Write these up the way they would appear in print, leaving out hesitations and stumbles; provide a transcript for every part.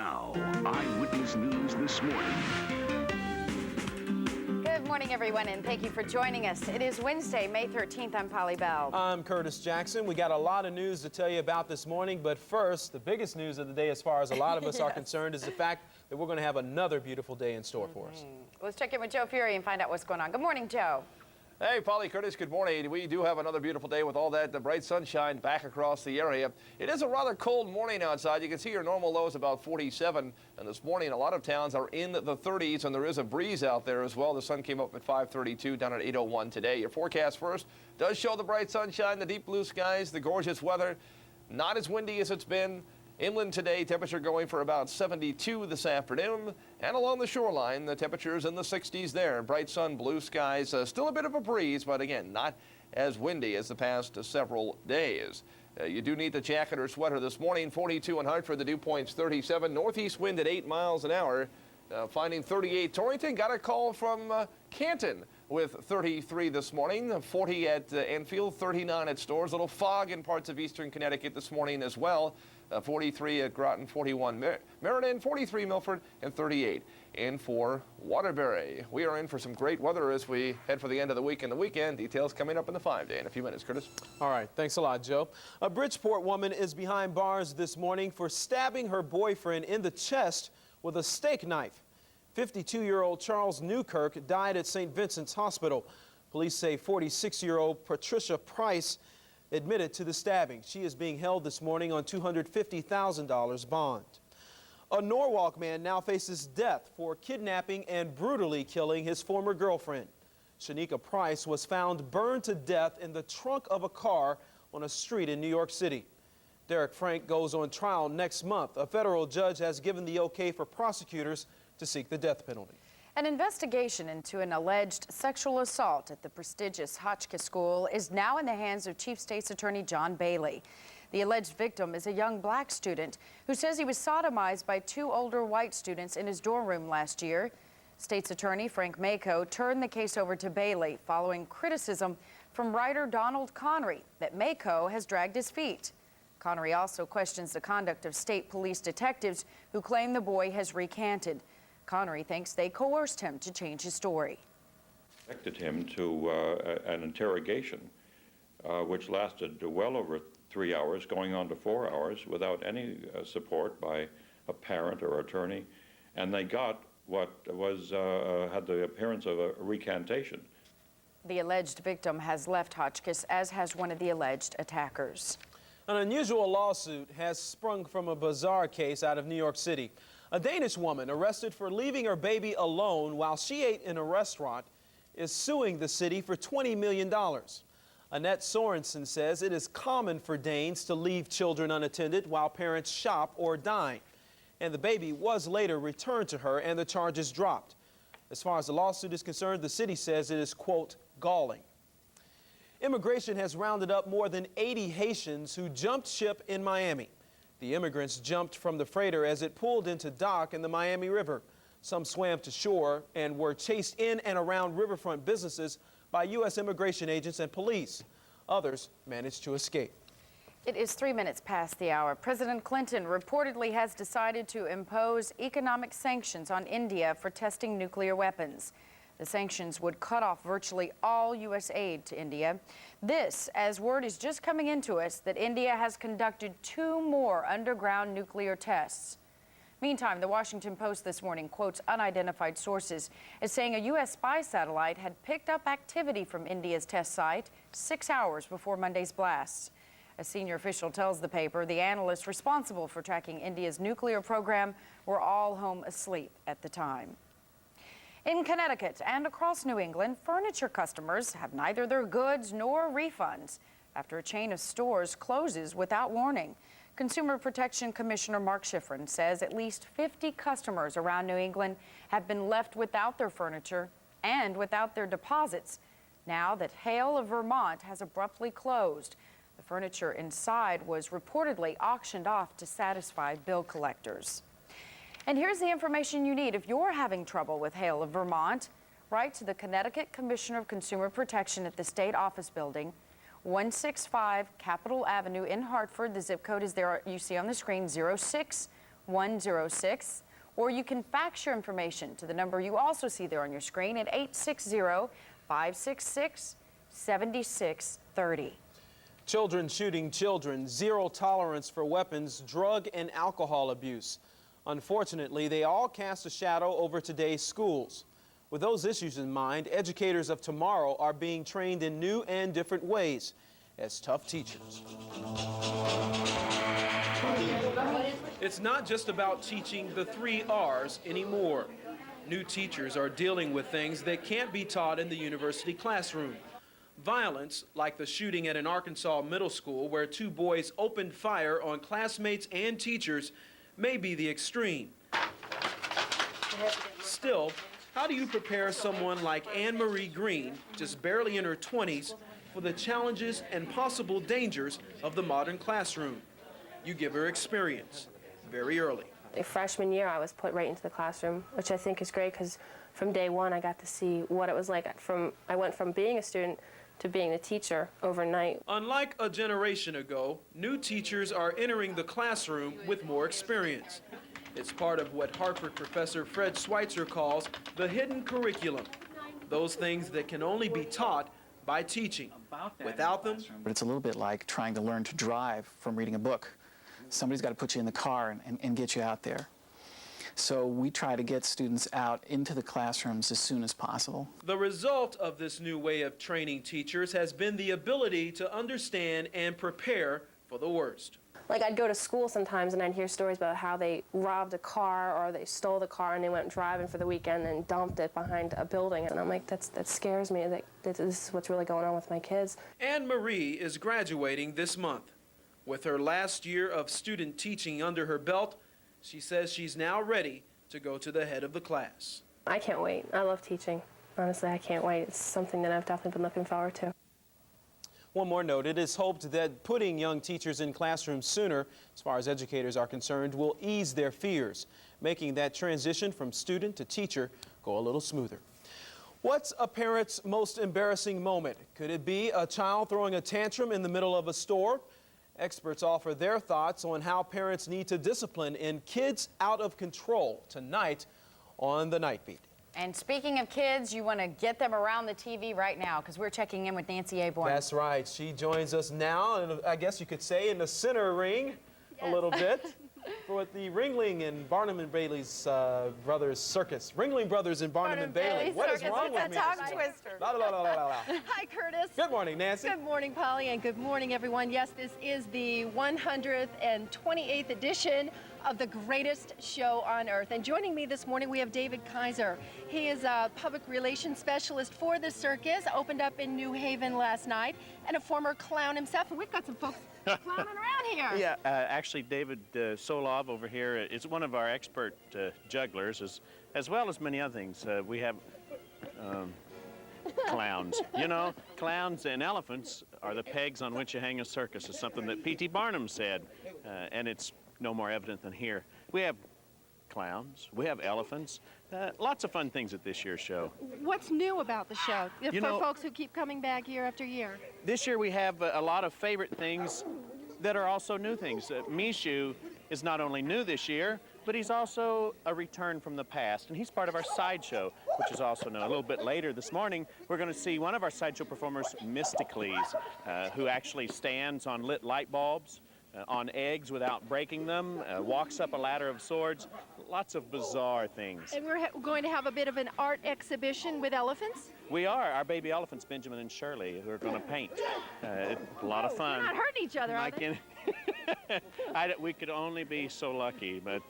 Now, Eyewitness News this morning. Good morning, everyone, and thank you for joining us. It is Wednesday, May 13th. I'm Polly Bell. I'm Curtis Jackson. We got a lot of news to tell you about this morning, but first, the biggest news of the day, as far as a lot of us are concerned, is the fact that we're going to have another beautiful day in store for us. Let's check in with Joe Furey and find out what's going on. Good morning, Joe. Hey, Polly, Curtis, good morning. We do have another beautiful day with all that the bright sunshine back across the area. It is a rather cold morning outside. You can see your normal low is about 47, and this morning a lot of towns are in the 30s, and there is a breeze out there as well. The sun came up at 5:32, down at 8:01 today. Your forecast first does show the bright sunshine, the deep blue skies, the gorgeous weather. Not as windy as it's been. Inland today, temperature going for about 72 this afternoon. And along the shoreline, the temperatures in the 60s there. Bright sun, blue skies, still a bit of a breeze, but again, not as windy as the past several days. You do need the jacket or sweater this morning. 42 in Hartford, the dew point's 37. Northeast wind at 8 miles an hour. Finding 38. Torrington got a call from Canton with 33 this morning, 40 at Enfield, 39 at Storrs. Little fog in parts of eastern Connecticut this morning as well. 43 at Groton, 41 Meriden, 43 Milford, and 38 in for Waterbury. We are in for some great weather as we head for the end of the week and the weekend. Details coming up in the 5-day in a few minutes. Curtis. All right, thanks a lot, Joe. A Bridgeport woman is behind bars this morning for stabbing her boyfriend in the chest with a steak knife. 52-year-old Charles Newkirk died at St. Vincent's Hospital. Police say 46-year-old Patricia Price admitted to the stabbing. She is being held this morning on $250,000 bond. A Norwalk man now faces death for kidnapping and brutally killing his former girlfriend. Shanika Price was found burned to death in the trunk of a car on a street in New York City. Derek Frank goes on trial next month. A federal judge has given the okay for prosecutors to seek the death penalty. An investigation into an alleged sexual assault at the prestigious Hotchkiss School is now in the hands of Chief State's Attorney John Bailey. The alleged victim is a young black student who says he was sodomized by 2 older white students in his dorm room last year. State's Attorney Frank Mako turned the case over to Bailey following criticism from writer Donald Connery that Mako has dragged his feet. Connery also questions the conduct of state police detectives who claim the boy has recanted. Connery thinks they coerced him to change his story. Subjected him to an interrogation, which lasted well over 3 hours, going on to 4 hours, without any support by a parent or attorney, and they got what was had the appearance of a recantation. The alleged victim has left Hotchkiss, as has one of the alleged attackers. An unusual lawsuit has sprung from a bizarre case out of New York City. A Danish woman arrested for leaving her baby alone while she ate in a restaurant is suing the city for $20 million. Annette Sorensen says it is common for Danes to leave children unattended while parents shop or dine. And the baby was later returned to her and the charges dropped. As far as the lawsuit is concerned, the city says it is, quote, galling. Immigration has rounded up more than 80 Haitians who jumped ship in Miami. The immigrants jumped from the freighter as it pulled into dock in the Miami River. Some swam to shore and were chased in and around riverfront businesses by U.S. immigration agents and police. Others managed to escape. It is 3 minutes past the hour. President Clinton reportedly has decided to impose economic sanctions on India for testing nuclear weapons. The sanctions would cut off virtually all U.S. aid to India. This, as word is just coming into us that India has conducted 2 more underground nuclear tests. Meantime, the Washington Post this morning quotes unidentified sources as saying a U.S. spy satellite had picked up activity from India's test site 6 hours before Monday's blasts. A senior official tells the paper the analysts responsible for tracking India's nuclear program were all home asleep at the time. In Connecticut and across New England, furniture customers have neither their goods nor refunds after a chain of stores closes without warning. Consumer Protection Commissioner Mark Schifrin says at least 50 customers around New England have been left without their furniture and without their deposits now that Hale of Vermont has abruptly closed. The furniture inside was reportedly auctioned off to satisfy bill collectors. And here's the information you need if you're having trouble with Hale of Vermont. Write to the Connecticut Commissioner of Consumer Protection at the State Office Building, 165 Capitol Avenue in Hartford. The zip code is there, you see on the screen, 106, or you can fax your information to the number you also see there on your screen at 860-566-7630. Children shooting children, zero tolerance for weapons, drug and alcohol abuse. Unfortunately, they all cast a shadow over today's schools. With those issues in mind, educators of tomorrow are being trained in new and different ways as tough teachers. It's not just about teaching the 3 R's anymore. New teachers are dealing with things that can't be taught in the university classroom. Violence, like the shooting at an Arkansas middle school where 2 boys opened fire on classmates and teachers, may be the extreme. Still, how do you prepare someone like Anne Marie Green, just barely in her 20s, for the challenges and possible dangers of the modern classroom? You give her experience very early. Freshman year, I was put right into the classroom, which I think is great because from day one, I got to see what it was like. I went from being a student to being a teacher overnight. Unlike a generation ago, new teachers are entering the classroom with more experience. It's part of what Hartford professor Fred Schweitzer calls the hidden curriculum, those things that can only be taught by teaching. Without them, But it's a little bit like trying to learn to drive from reading a book. Somebody's got to put you in the car and get you out there. So we try to get students out into the classrooms as soon as possible. the result of this new way of training teachers has been the ability to understand and prepare for the worst. Like, I'd go to school sometimes and I'd hear stories about how they robbed a car or they stole the car and they went driving for the weekend and dumped it behind a building. And I'm like, that scares me. That this is what's really going on with my kids. Anne Marie is graduating this month. With her last year of student teaching under her belt, she says she's now ready to go to the head of the class. I can't wait. I love teaching. Honestly, I can't wait. It's something that I've definitely been looking forward to. One more note, it is hoped that putting young teachers in classrooms sooner, as far as educators are concerned, will ease their fears, making that transition from student to teacher go a little smoother. What's a parent's most embarrassing moment? Could it be a child throwing a tantrum in the middle of a store? Experts offer their thoughts on how parents need to discipline in Kids Out of Control tonight on The Night Beat. And speaking of kids, you want to get them around the TV right now because we're checking in with Nancy Aborn. That's right. She joins us now, and I guess you could say in the center ring a little bit for the Ringling and Barnum and Bailey's Brothers Circus. Ringling Brothers and Barnum and Bailey. What is wrong with me? Twister. La, la, la, la, la, la. Hi, Curtis. Good morning, Nancy. Good morning, Polly, and good morning, everyone. Yes, this is the 128th edition of the greatest show on earth. And joining me this morning, we have David Kaiser. He is a public relations specialist for the circus, opened up in New Haven last night, and a former clown himself. And we've got some folks clowning around here. Yeah, actually, David Solov over here is one of our expert jugglers, as well as many other things. We have clowns. You know, clowns and elephants are the pegs on which you hang a circus, is something that P.T. Barnum said, and it's no more evident than here. We have clowns, we have elephants, lots of fun things at this year's show. What's new about the show for know, folks who keep coming back year after year? This year we have a lot of favorite things that are also new things. Mishu is not only new this year, but he's also a return from the past, and he's part of our sideshow, which is also new. A little bit later this morning, we're going to see one of our sideshow performers, Mysticles, who actually stands on lit light bulbs, on eggs without breaking them, walks up a ladder of swords, lots of bizarre things. And we're going to have a bit of an art exhibition with elephants. We are. Our baby elephants, Benjamin and Shirley, who are going to paint. A lot of fun. They're not hurting each other, are they? We could only be so lucky, but...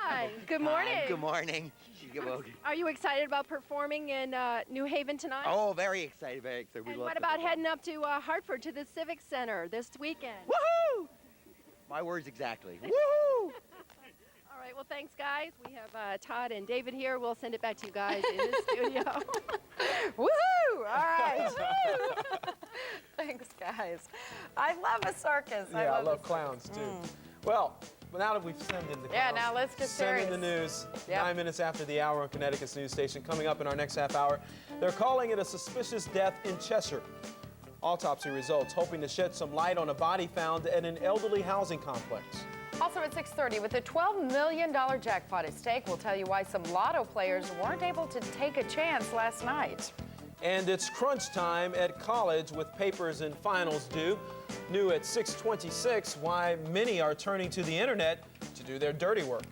Hi, good morning. Hi, good morning. Are you excited about performing in New Haven tonight? Oh, very excited, very excited. And what about heading up to Hartford to the Civic Center this weekend? Woohoo! My words exactly. Woohoo! All right, well, thanks, guys. We have Todd and David here. We'll send it back to you guys in the studio. Woohoo! All right. Thanks, guys. I love a circus. Yeah, I love clowns, too. Well, now that we've sent in the clowns, Yeah, now let's get send in serious. the news. Yep. 9 minutes after the hour on Connecticut's news station. Coming up in our next half hour, they're calling it a suspicious death in Cheshire. Autopsy results hoping to shed some light on a body found at an elderly housing complex. Also at 6:30, with a $12 million jackpot at stake, we'll tell you why some lotto players weren't able to take a chance last night. And it's crunch time at college with papers and finals due. New at 6:26, why many are turning to the internet to do their dirty work.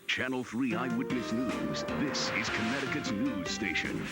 Channel 3 Eyewitness News. This is Connecticut's news station.